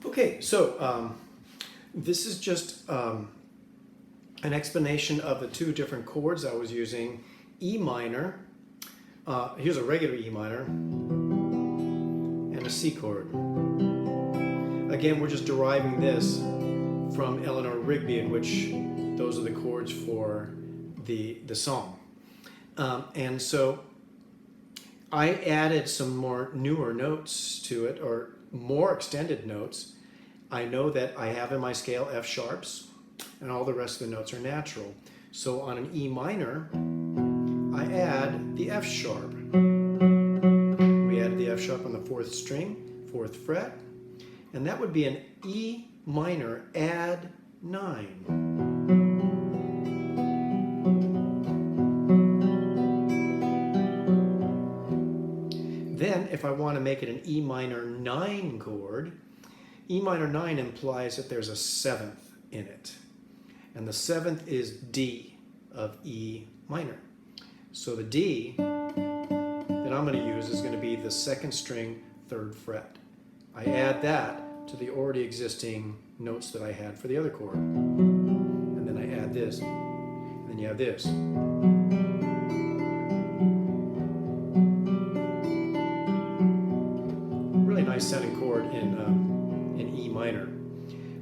Okay, so this is just an explanation of the two different chords I was using. E minor, here's a regular E minor, and a C chord. Again, we're just deriving this from Eleanor Rigby, in which those are the chords for the song. And so I added some more newer notes to it, or more extended notes. I know that I have in my scale F sharps, and all the rest of the notes are natural. So on an E minor, I add the F sharp. We added the F sharp on the 4th string, 4th fret, and that would be an E minor add 9. Then, if I want to make it an E minor 9 chord, E minor 9 implies that there's a 7th in it. And the 7th is D of E minor. So the D that I'm going to use is going to be the 2nd string, 3rd fret. I add that to the already existing notes that I had for the other chord. And then I add this. And then you have this. Really nice sounding chord in E minor.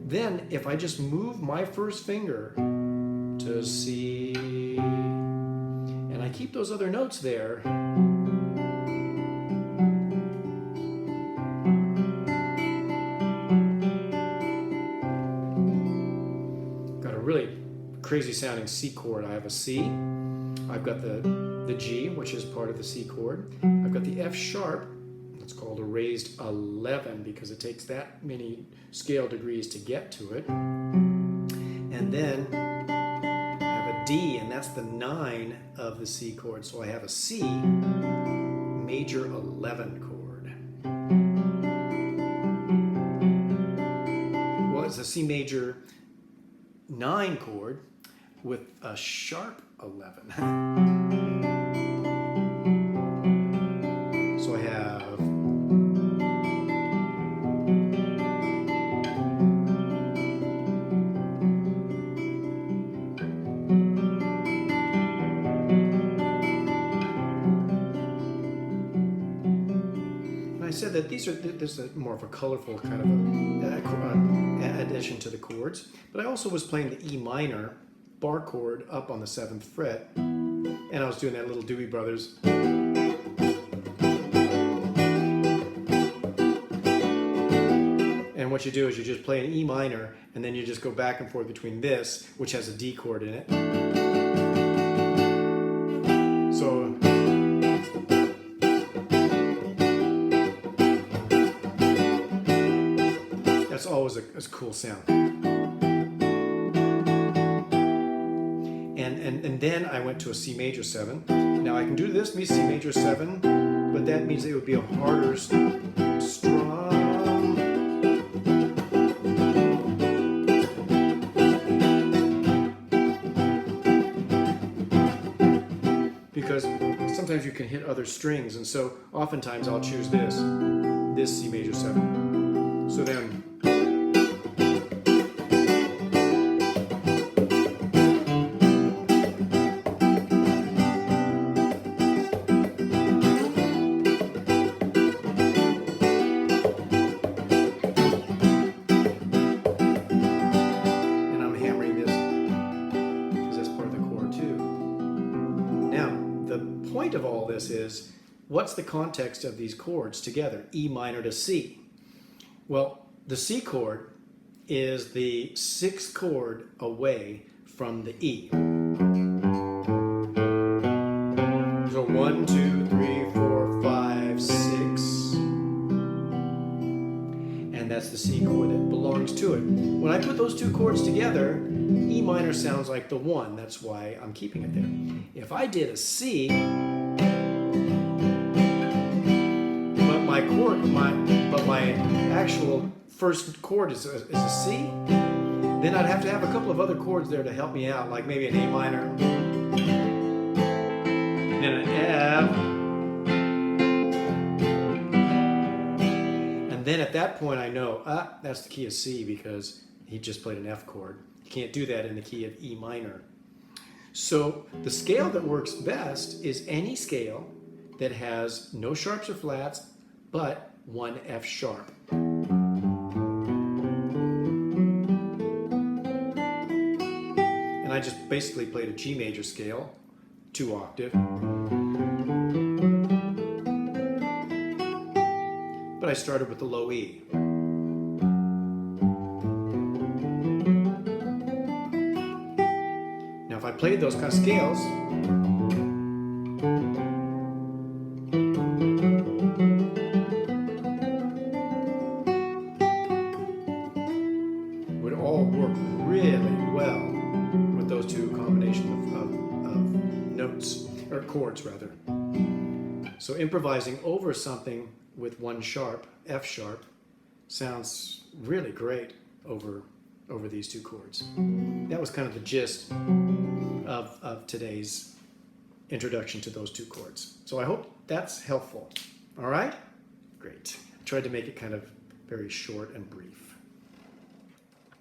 Then if I just move my first finger to C, and I keep those other notes there, got a really crazy sounding C chord. I have a C, I've got the G, which is part of the C chord, I've got the F sharp. It's called a raised 11 because it takes that many scale degrees to get to it. And then I have a D, and that's the 9 of the C chord. So I have a C major 11 chord. Well, it's a C major 9 chord with a sharp 11. So I have said that this is more of a colorful kind of addition to the chords, but I also was playing the E minor bar chord up on the 7th fret, and I was doing that little Dewey Brothers. And what you do is you just play an E minor, and then you just go back and forth between this, which has a D chord in it. So that's always a cool sound. And then I went to a C major 7. Now I can do this, C major 7, but that means it would be a harder strum. Because sometimes you can hit other strings, and so oftentimes I'll choose this C major 7. So then, and I'm hammering this because that's part of the chord too. Now, the point of all this is, what's the context of these chords together, E minor to C? Well, the C chord is the 6th chord away from the E. So 1, 2, 3, 4, 5, 6. And that's the C chord that belongs to it. When I put those two chords together, E minor sounds like the 1. That's why I'm keeping it there. If I did a C, but my actual first chord is a C, then I'd have to have a couple of other chords there to help me out, like maybe an A minor, then an F, and And then at that point I know, that's the key of C because he just played an F chord. You can't do that in the key of E minor. So the scale that works best is any scale that has no sharps or flats, but one F sharp. And I just basically played a G major scale, 2 octave. But I started with the low E. Now if I played those kind of scales, would all work really well with those two combinations of notes, or chords rather. So improvising over something with one sharp, F sharp, sounds really great over these two chords. That was kind of the gist of today's introduction to those two chords. So I hope that's helpful. All right? Great. I tried to make it kind of very short and brief.